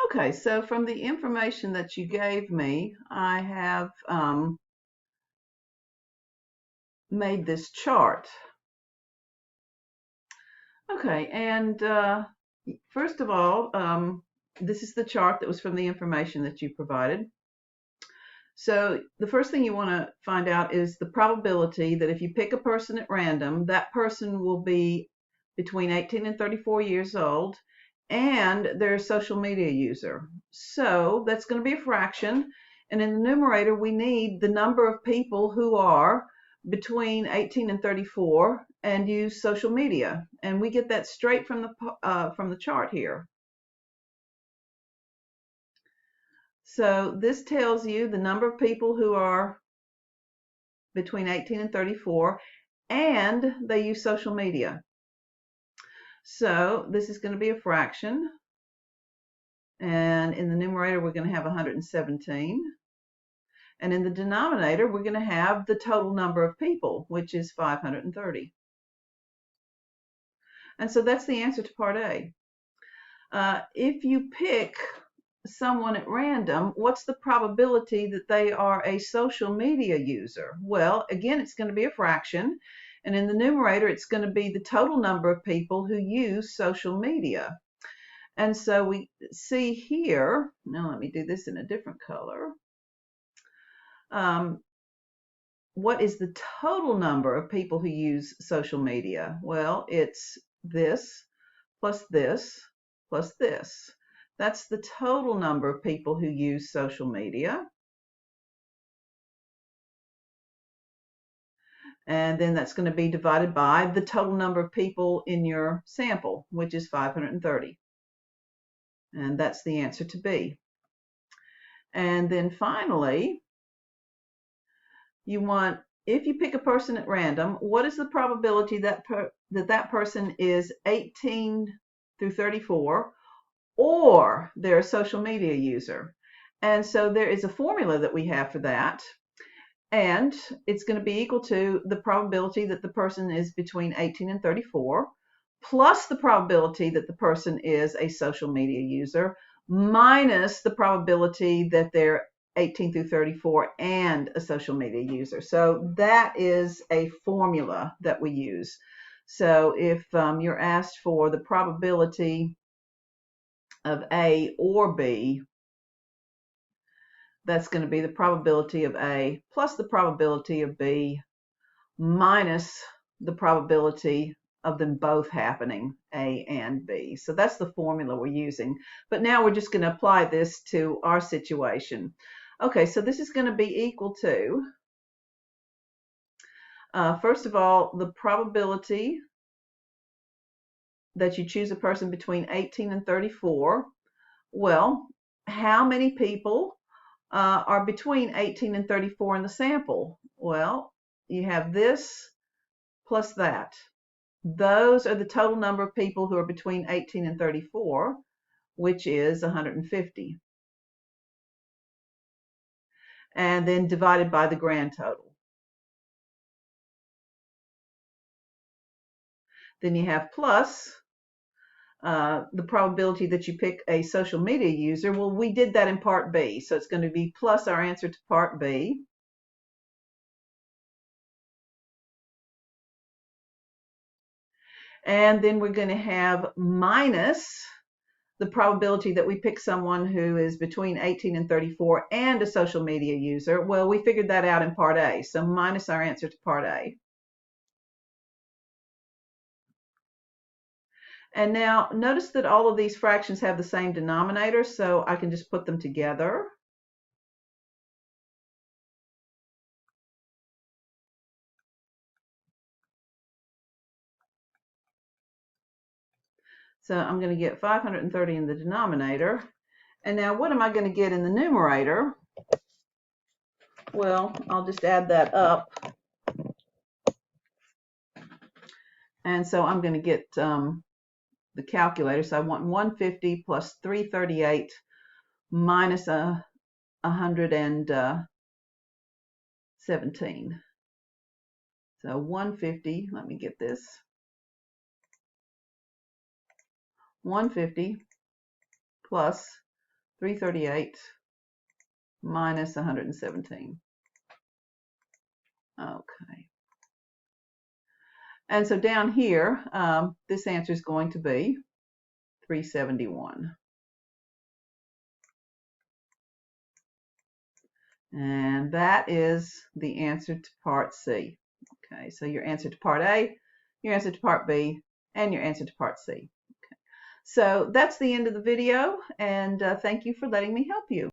Okay, so from the information that you gave me, I have made this chart. Okay, and first of all, this is the chart that was from the information that you provided. So the first thing you want to find out is the probability that if you pick a person at random, that person will be between 18 and 34 years old, and they're a social media user. So that's going to be a fraction. And in the numerator, we need the number of people who are between 18 and 34 and use social media. And we get that straight from the chart here. So this tells you the number of people who are between 18 and 34 and they use social media. So this is going to be a fraction, and in the numerator we're going to have 117, and in the denominator we're going to have the total number of people, which is 530. And so that's the answer to part A. If you pick someone at random, what's the probability that they are a social media user? Well, again, it's going to be a fraction, and in the numerator it's going to be the total number of people who use social media. And so we see here, now let me do this in a different color. What is the total number of people who use social media? Well, it's this plus this plus this. That's the total number of people who use social media. And then that's going to be divided by the total number of people in your sample, which is 530. And that's the answer to B. And then finally, you want, if you pick a person at random, what is the probability that that person is 18 through 34 or they're a social media user? And so there is a formula that we have for that. And it's going to be equal to the probability that the person is between 18 and 34 plus the probability that the person is a social media user minus the probability that they're 18 through 34 and a social media user. So that is a formula that we use. So if you're asked for the probability of A or B, that's going to be the probability of A plus the probability of B minus the probability of them both happening, A and B. So that's the formula we're using. But now we're just going to apply this to our situation. Okay, so this is going to be equal to, first of all, the probability that you choose a person between 18 and 34. Well, how many people are between 18 and 34 in the sample? Well, you have this plus that. Those are the total number of people who are between 18 and 34, which is 150. And then divided by the grand total. Then you have plus the probability that you pick a social media user. Well, we did that in part B, so it's going to be plus our answer to part B. And then we're going to have minus the probability that we pick someone who is between 18 and 34 and a social media user. Well, we figured that out in part A, so minus our answer to part A. And now notice that all of these fractions have the same denominator, so I can just put them together. So I'm going to get 530 in the denominator. And now what am I going to get in the numerator? Well, I'll just add that up. And so I'm going to get the calculator. So I want 150 plus 338 minus 117. So 150, let me get this. 150 plus 338 minus 117. Okay. And so down here, this answer is going to be 371. And that is the answer to part C. Okay, so your answer to part A, your answer to part B, and your answer to part C. Okay. So that's the end of the video, and thank you for letting me help you.